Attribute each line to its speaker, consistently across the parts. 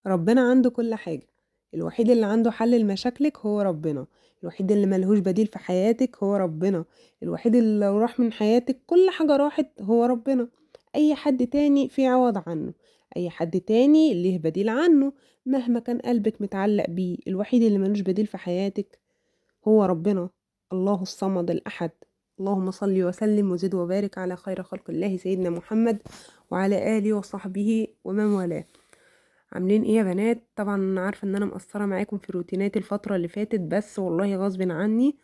Speaker 1: ربنا عنده كل حاجة، الوحيد اللي عنده حل لمشاكلِك هو ربنا، الوحيد اللي ما لهوش بديل في حياتِك هو ربنا، الوحيد اللي لو راح من حياتِك كل حاجة راحت هو ربنا، أي حد تاني في عوض عنه، أي حد تاني ليه بديل عنه، مهما كان قلبِك متعلق بيه، الوحيد اللي ما لوش بديل في حياتِك هو ربنا، الله الصمد الأحد، اللهم صل وسلم وزد وبارك على خير خلق الله سيدنا محمد وعلى آله وصحبه ومن والاه. عاملين ايه يا بنات؟ طبعا أنا عارفه ان انا مقصره معاكم في روتينات الفتره اللي فاتت، بس والله غصب عني.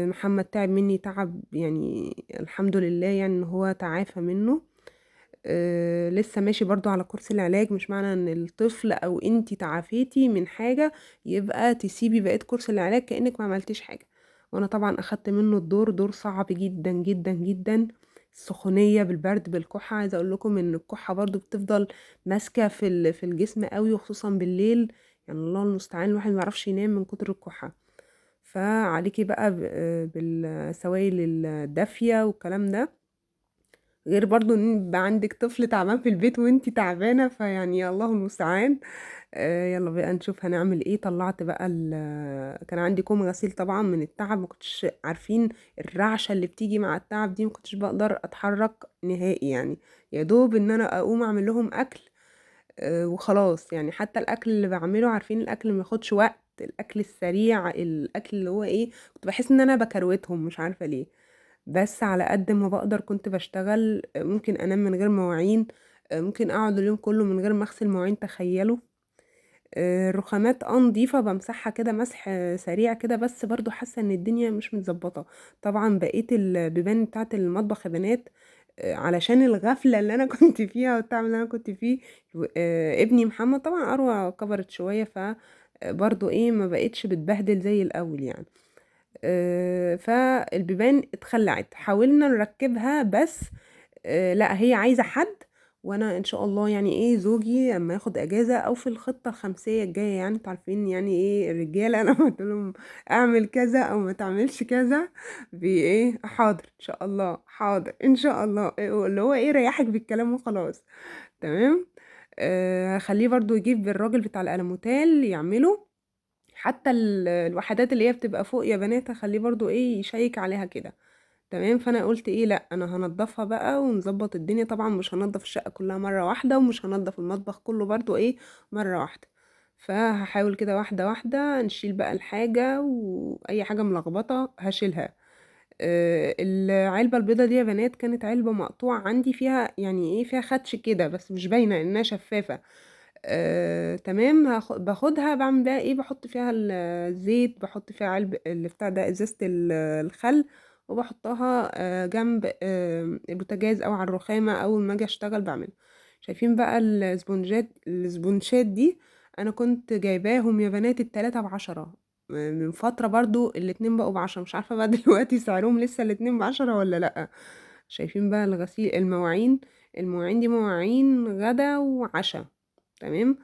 Speaker 1: محمد تعب مني تعب، يعني الحمد لله يعني ان هو تعافى منه. لسه ماشي برضو على كورس العلاج. مش معنى ان الطفل او انتي تعافيتي من حاجه يبقى تسيبي بقية كورس العلاج كأنك ما عملتيش حاجه. وانا طبعا اخدت منه الدور، دور صعب جدا جدا جدا. السخونيه بالبرد بالكحه، عايزه اقول لكم ان الكحه برضو بتفضل ماسكه في الجسم قوي، وخصوصا بالليل. يعني الله المستعان، الواحد ما يعرفش ينام من كتر الكحه. فعليكي بقى بالسوائل الدافيه والكلام ده، غير برضو ان يبقى عندك طفل تعبان في البيت وانتي تعبانه، فيعني الله المستعان. يلا بقى نشوف هنعمل ايه. طلعت بقى كان عندي كوم غسيل طبعا من التعب، ما كنتش عارفين الرعشه اللي بتيجي مع التعب دي، ما كنتش بقدر اتحرك نهائي يعني. يا دوب ان انا اقوم اعمل لهم اكل وخلاص. يعني حتى الاكل اللي بعمله، عارفين الاكل ما ياخدش وقت، الاكل السريع، الاكل اللي هو ايه، كنت بحس ان انا بكروتهم مش عارفه ليه. بس على قد ما باقدر كنت باشتغل. ممكن أنام من غير مواعين، ممكن أقعد اليوم كله من غير ما أغسل مواعين، تخيّلوا! الرخامات نضيفة بامسحها كده مسح سريع كده، بس برضه حاسة إن الدنيا مش متضبطة. طبعًا بقية البيبان بتاعة المطبخ يا بنات، علشان الغفلة اللي أنا كنت فيها والتعب اللي أنا كنت فيه، و ابني محمد طبعًا أروى كبرت شوية، برضه إيه، ما بقيتش بتبهدل زي الأول يعني. فالبيبان اتخلّعت، حاولنا نركّبها بس لأ، هي عايزة حد. وأنا إن شاء الله يعني إيه، زوجي أمّا ياخد إجازة أو في الخطة الخمسية الجاية، يعني أنتم عارفين يعني إيه الرجالة، لمّا قُلت لهم اعمل كذا أو ما تعملش كذا إيه، حاضر إن شاء الله، حاضر إن شاء الله، اللي هو إيه، ريّحِك بالكلام وخلاص. تمام. هاخلّيه برضه يجيب الراجل بتاع الألموتال يعمله. حتى الوحدات اللي هي بتبقى فوق يا بنات هاخلّيه برضه إيه، يشيّك عليها كده. تمام. فأنا قُلت إيه، لأ أنا هانضّفها بقى ونضبّط الدنيا. طبعًا مش هانضّف الشقة كلّها مرّة واحدة، ومش هانضّف المطبخ كلّه برضه إيه، مرّة واحدة. فهاحاول كده واحدة، واحدة نشيل بقى الحاجة، وأي حاجة ملخبطة هاشيلها. العلبة البيضا دي يا بنات كانت علبة مقطوعة عندي، فيها يعني إيه، فيها خدش كده بس مش باينة إنها شفافة. تمام. باخدها باعمل بيها إيه، باحط فيها الزيت، باحط فيها اللي بتاع ده إزازة الخل، وباحطها جنب البوتاجاز أو على الرخامة أول ما آجي أشتغل باعملها. شايفين بقى الإسبونشات دي، أنا كنت جايباهم يا بنات ال3 ب10. من فترة برضه الاتنين بقوا ب10، مش عارفة بقى دلوقتي سعرهم لسه الاتنين ب10 والّا لأ. شايفين بقى المواعين، المواعين دي مواعين غدا وعشا. تمام.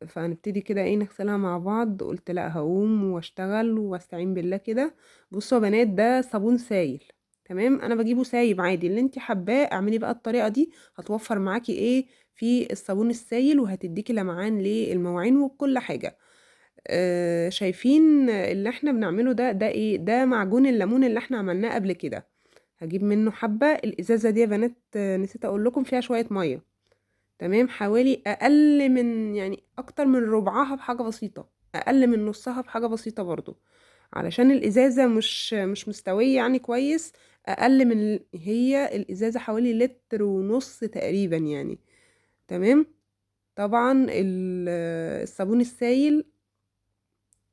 Speaker 1: فهنبتدي كده ايه نغسلها مع بعض. قلت لا، هقوم واشتغل واستعين بالله كده. بصوا يا بنات، ده صابون سايل. تمام. انا بجيبه سايب عادي، اللي انت حباه اعملي بقى الطريقه دي، هتوفر معاكي ايه في الصابون السايل، وهتديكي لمعان للمواعين وكل حاجه. شايفين اللي احنا بنعمله ده ايه؟ ده معجون الليمون اللي احنا عملناه قبل كده. هجيب منه حبه. الازازه دي يا بنات نسيت اقول لكم فيها شويه ميه. تمام. حوالي اقل من، يعني اكتر من ربعها بحاجة بسيطة، اقل من نصها بحاجة بسيطة برضو، علشان الازازة مش مستوية يعني كويس. اقل من هي الازازة حوالي لتر ونص تقريبا يعني. تمام. طبعا الصابون السايل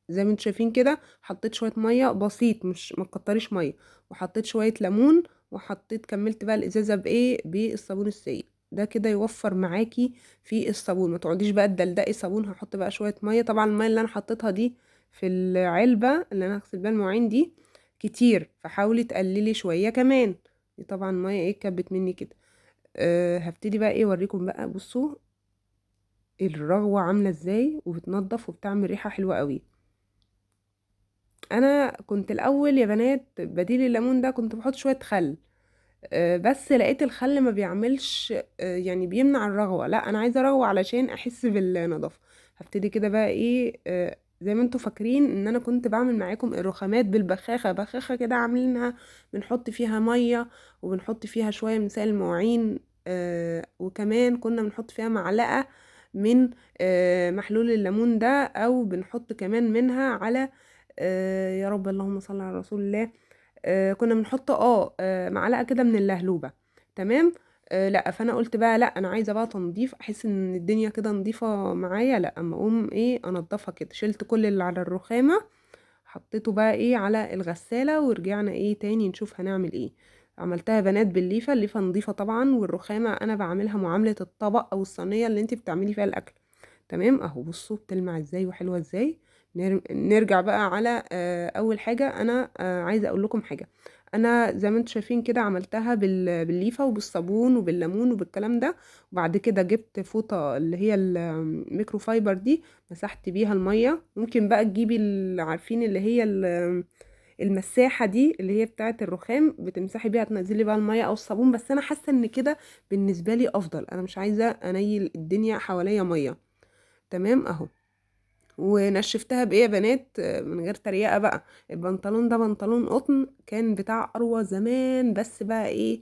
Speaker 1: زي ما انتم شايفين كده، حطيت شوية مية بسيط، مش ما تكتريش مية، وحطيت شوية ليمون، وحطيت كملت بقى الازازة بايه، بالصابون السائل. ده كده يوفر معاكي في الصابون، ما تقعديش بقى تدلدقي صابون. هحط بقى شوية مية. طبعا المية اللي انا حطيتها دي في العلبة اللي انا هغسل بيها المواعين دي كتير، فحاولي تقللي شوية كمان. دي طبعا مية ايه، كبت مني كده. هبتدي بقى ايه اوريكم بقى. بصوا الرغوة عاملة ازاي، وبتنضف وبتعمل ريحة حلوة قوي. انا كنت الاول يا بنات بديل الليمون ده كنت بحط شويه خل. بس لقيت الخل ما بيعملش، يعني بيمنع الرغوة، لأ أنا عايزة أروّق علشان أحس بالنضافة. هابتدي كده بقى إيه، زي ما أنتم فاكرين إن أنا كنت باعمل معاكم الرخامات بالبخاخة، بخاخة كده عاملينها بنحط فيها مَيّة وبنحط فيها شوية من سائل المواعين، وكمان كنا بنحط فيها معلقة من محلول الليمون ده، أو بنحط كمان منها على يا رب اللهم صل على رسول الله، كنا بنحط معلقة كده من اللهلوبة. تمام. لأ، فأنا قُلت بقى لأ، أنا عايزة بقى تنضيف، أحس إن الدنيا كده نضيفة معايا، لأ، أمّا أقوم إيه أنضّفها كده، شِلت كل اللي على الرخامة، حطيته بقى إيه على الغسالة، ورجعنا إيه تاني نشوف هنعمل إيه. عملتها يا بنات بالليفة، الليفة نضيفة طبعًا، والرخامة أنا باعاملها معاملة الطبق أو الصينية اللي أنتِ بتعملي فيها الأكل. تمام، أهو بُصّوا بتلمع إزاي وحلوة إزاي. نرجع بقى على أول حاجة، أنا عايزة أقول لكم حاجة. أنا زي ما أنتم شايفين كده عملتها بالليفة وبالصابون وبالليمون وبالكلام ده، وبعد كده جبت فوطة اللي هي الميكرو فايبر دي، مسحت بيها المَيّة. ممكن بقى تجيبي عارفين اللي هي المساحة دي اللي هي بتاعة الرخام، بتمسحي بيها تنزّلي بقى المَيّة أو الصابون، بس أنا حاسة إن كده بالنسبة لي أفضل، أنا مش عايزة أنيّل الدنيا حواليّا مَيّة. تمام أهو. ونشفتها بإيه يا بنات، من غير تريقة بقى، البنطلون ده بنطلون قطن كان بتاع أروى زمان، بس بقى إيه،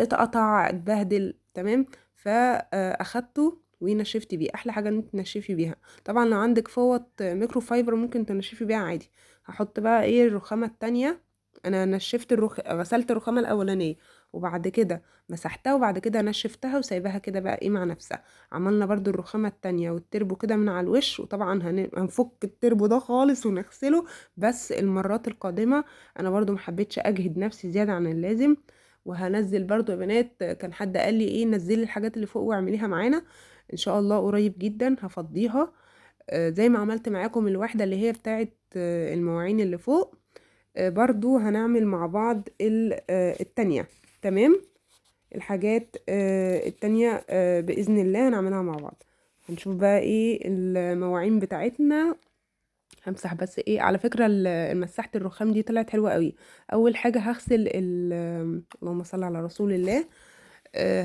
Speaker 1: اتقطع اتبهدل. تمام. فأخدته ونشفت بيه، أحلى حاجة إن انت تنشفي بيها. طبعا لو عندك فوط ميكرو فايبر ممكن تنشفي بيها عادي. هحط بقى ايه الرخامة التانية. انا نشفت غسلت الرخامة الأولانية، وبعد كده مسحتها، وبعد كده نشفتها وسايباها كده بقى ايه مع نفسها. عملنا برضو الرخامة التانية والتربو كده من على الوش، وطبعا هنفك التربو ده خالص ونغسله. بس المرات القادمة انا برضو محبتش اجهد نفسي زيادة عن اللازم. وهنزل برضو يا بنات، كان حد قال لي ايه نزلي الحاجات اللي فوق واعمليها معانا. ان شاء الله قريب جدا هفضيها، زي ما عملت معاكم الوحدة اللي هي بتاعت المواعين اللي فوق. برضو هنعمل مع بعض التانية. تمام. الحاجات التانية بإذن الله هنعملها مع بعض. هنشوف بقى ايه المواعين بتاعتنا. همسح بس ايه، على فكرة مساحة الرخام دي طلعت حلوة قوي. اول حاجة هغسل اللهم صل على رسول الله.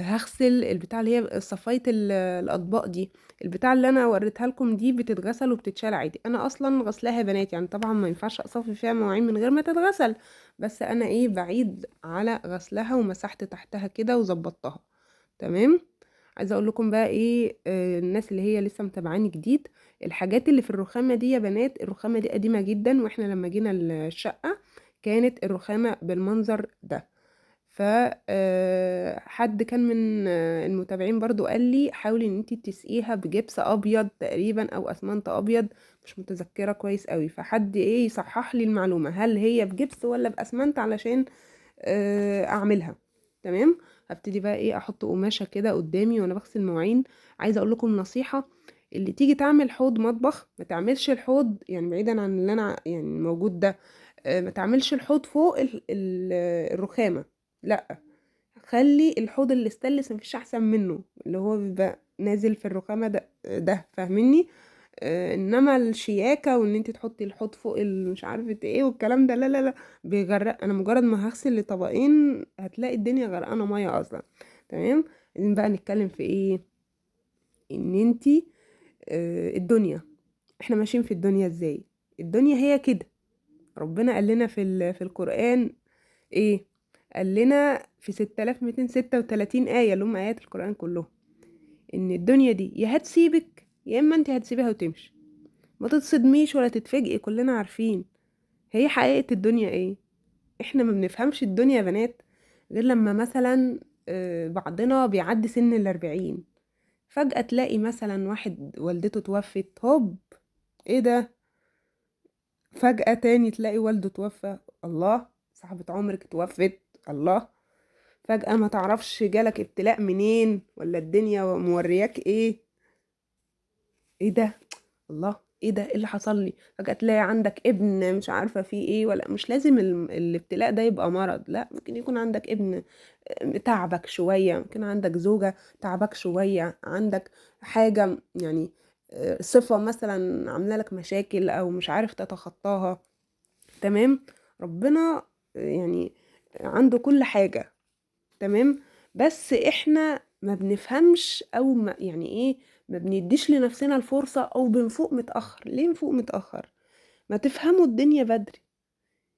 Speaker 1: هغسل البتاع اللي هي صفاية الأطباق دي. البتاع اللي أنا وريتها لكم دي بتتغسل وبتتشال عادي، أنا أصلا غسلاها يا بنات، يعني طبعا ما ينفعش أصفي فيها مواعين من غير ما تتغسل. بس أنا إيه بعيد على غسلها ومسحت تحتها كده وظبطتها. تمام. عايزه اقول لكم بقى ايه، الناس اللي هي لسه متابعاني جديد، الحاجات اللي في الرخامه دي يا بنات، الرخامه دي قديمه جدا، واحنا لما جينا الشقه كانت الرخامه بالمنظر ده. ف حد كان من المتابعين برضو قال لي حاولي ان انتي تسقيها بجبس ابيض تقريبا او اسمنت ابيض، مش متذكره كويس قوي. فحد ايه يصحح لي المعلومه، هل هي بجبس ولا باسمنت علشان اعملها. تمام. هبتدي بقى ايه احط قماشه كده قدامي وانا بغسل مواعين. عايزه اقول لكم نصيحه، اللي تيجي تعمل حوض مطبخ ما تعملش الحوض، يعني بعيدا عن اللي انا يعني موجود ده، ما تعملش الحوض فوق الرخامه. لا، خلي الحوض الاستانلس مفيش احسن منه، اللي هو بيبقى نازل في الرخامه ده فاهميني. انما الشياكه وان انت تحطي الحوض فوق مش عارفه ايه والكلام ده، لا لا لا، بيغرق. انا مجرد ما هغسل لطبقين هتلاقي الدنيا غرقانه ميه اصلا. تمام. عايزين بقى نتكلم في ايه، ان انت الدنيا، احنا ماشيين في الدنيا ازاي؟ الدنيا هي كده. ربنا قال لنا في القرآن ايه؟ قال لنا في 6236 آية اللي هم آيات القرآن كلهم، ان الدنيا دي يا هتسيبك يا اما انت هتسيبها وتمشي. ما تتصدميش ولا تتفاجئي، كلنا عارفين هي حقيقة الدنيا ايه. احنا ما بنفهمش الدنيا يا بنات غير لما مثلا بعضنا بيعدي سن ال40، فجأة تلاقي مثلا واحد والدته توفت، هوب، ايه ده؟ فجأة تاني تلاقي والده توفى، الله، صاحبة عمرك توفت، الله. فجأة ما تعرفش جالك ابتلاء منين ولا الدنيا مورياك ايه. ايه ده؟ الله، ايه ده؟ ايه اللي حصل لي؟ فجأة تلاقي عندك ابن مش عارفة فيه ايه، ولا مش لازم الابتلاء ده يبقى مرض، لا، ممكن يكون عندك ابن تعبك شوية، ممكن عندك زوجة تعبك شوية، عندك حاجة يعني صفة مثلا عاملة لك مشاكل او مش عارف تتخطاها. تمام. ربنا يعني عنده كل حاجة. تمام. بس احنا ما بنفهمش او ما يعني ايه، ما بنديش لنفسنا الفرصة او بنفوق متأخر. ليه نفوق متأخر؟ ما تفهموا الدنيا بدري،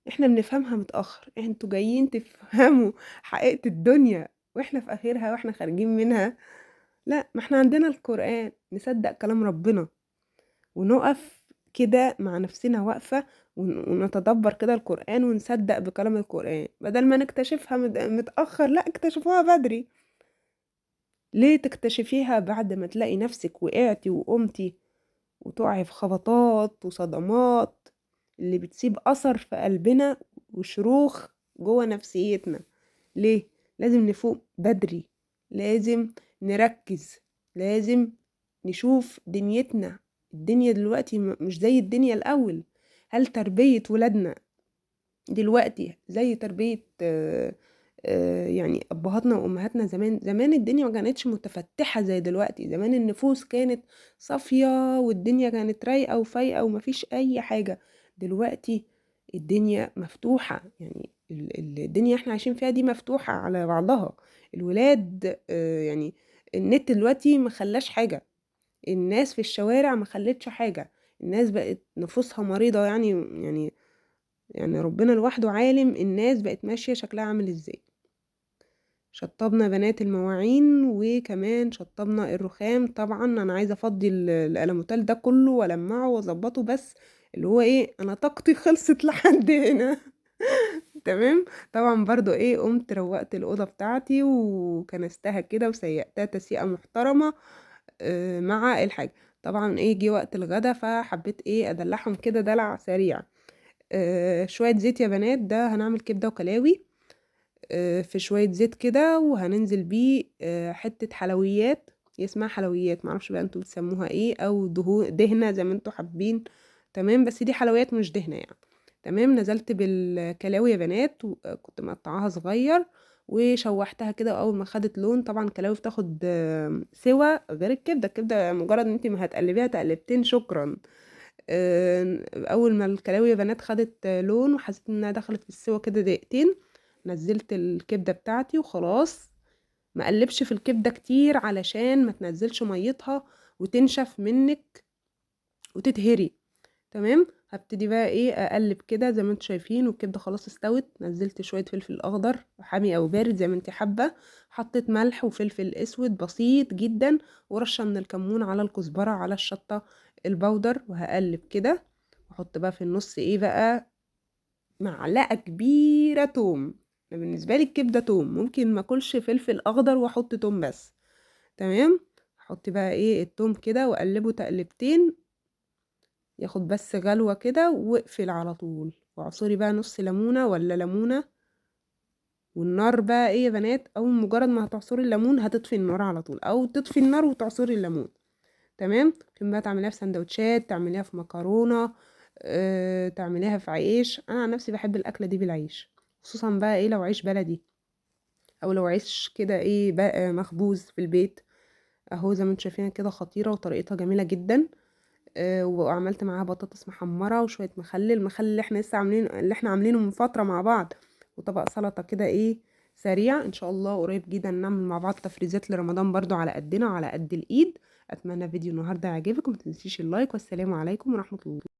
Speaker 1: احنا بنفهمها متأخر. انتوا جايين تفهموا حقيقة الدنيا واحنا في اخرها واحنا خارجين منها. لا، ما احنا عندنا القرآن، نصدق كلام ربنا ونقف كده مع نفسنا وقفة ونتدبر كده القرآن ونصدق بكلام القرآن، بدل ما نكتشفها متأخر. لا، اكتشفوها بدري. ليه تكتشفيها بعد ما تلاقي نفسك وقعتي وقمتي وتقعي في خبطات وصدمات اللي بتسيب أثر في قلبنا وشروخ جوه نفسيتنا؟ ليه؟ لازم نفوق بدري، لازم نركز، لازم نشوف دنيتنا. الدنيا دلوقتي مش زي الدنيا الأول. هل تربية ولادنا دلوقتي زي تربية يعني أبهاتنا وأمهاتنا زمان؟ زمان الدنيا ما كانتش متفتحة زي دلوقتي. زمان النفوس كانت صافية والدنيا كانت رايقة وفايقة ومفيش أي حاجة. دلوقتي الدنيا مفتوحة، يعني الدنيا احنا عايشين فيها دي مفتوحة على بعضها. الولاد يعني النت دلوقتي مخلاش حاجة، الناس في الشوارع مخلتش حاجة، الناس بقت نفوسها مريضة. يعني ربنا لوحده عالم الناس بقت ماشية شكلها عامل ازاي. شطبنا بنات المواعين وكمان شطبنا الرخام. طبعا انا عايزة افضي القلموتال ده كله والمعه واظبطه، بس اللي هو ايه، انا طاقتي خلصت لحد هنا. تمام. طبعا برضو ايه، قمت روقت الأوضة بتاعتي وكنستها كده وسيقتها تسيئة محترمة مع الحاجة. طبعا ايه، جه وقت الغدا فحبيت ايه ادلعهم كده دلع سريع. شوية زيت يا بنات، ده هنعمل كبدة وكلاوي في شوية زيت كده، وهننزل بيه حتة حلويات. هي اسمها حلويات، معرفش بقى انتوا بتسموها ايه، او دهنة زي ما انتوا حابين. تمام، بس دي حلويات مش دهنة يعني. تمام. نزلت بالكلاوي يا بنات وكنت مقطعاها صغير وشوحتها كده. واول ما خدت لون، طبعا الكلاوي بتاخد سوا غير الكبده. الكبده مجرد ان انت ما هتقلبيها تقلبتين شكرا. اول ما الكلاوي يا بنات خدت لون وحسيت انها دخلت في السوا كده دقيقتين، نزلت الكبده بتاعتي وخلاص. ما قلبش في الكبده كتير علشان ما تنزلش ميتها وتنشف منك وتتهري. تمام. هبتدي بقى ايه اقلب كده زي ما انتوا شايفين، والكبده خلاص استوت. نزلت شويه فلفل اخضر حامي او بارد زي ما انت حابه، حطيت ملح وفلفل اسود بسيط جدا، ورشه من الكمون على الكزبره على الشطه البودر، وهقلب كده. واحط بقى في النص ايه بقى، معلقه كبيره توم. أنا بالنسبه لي الكبده توم، ممكن ما اكلش فلفل اخضر واحط توم بس. تمام. احط بقى ايه التوم كده واقلبه تقلبتين، ياخد بس غلوة كده واقفل على طول. واعصري بقى نص ليمونة ولا ليمونة. والنار بقى ايه يا بنات، اول مجرد ما هتعصري الليمون هتطفي النار على طول، او تطفي النار وتعصري الليمون. تمام. ممكن بقى تعمليها في سندوتشات، تعمليها في مكرونة، تعمليها في عيش. انا عن نفسي بحب الاكلة دي بالعيش، خصوصا بقى ايه لو عيش بلدي، او لو عيش كده ايه بقى مخبوز في البيت. اهو زي ما انتم شايفين كده، خطيرة وطريقتها جميلة جدا. وعملت معاها بطاطس محمرة وشوية مخلل. المخلل اللي احنا لسه عاملين، اللي احنا عاملينه من فترة مع بعض، وطبق سلطة كده ايه سريع. ان شاء الله قريب جدا نعمل مع بعض تفريزات لرمضان برضو على قدنا وعلى قد الايد. اتمنى فيديو النهارده يعجبك، وما تنسيش اللايك. والسلام عليكم ورحمة الله.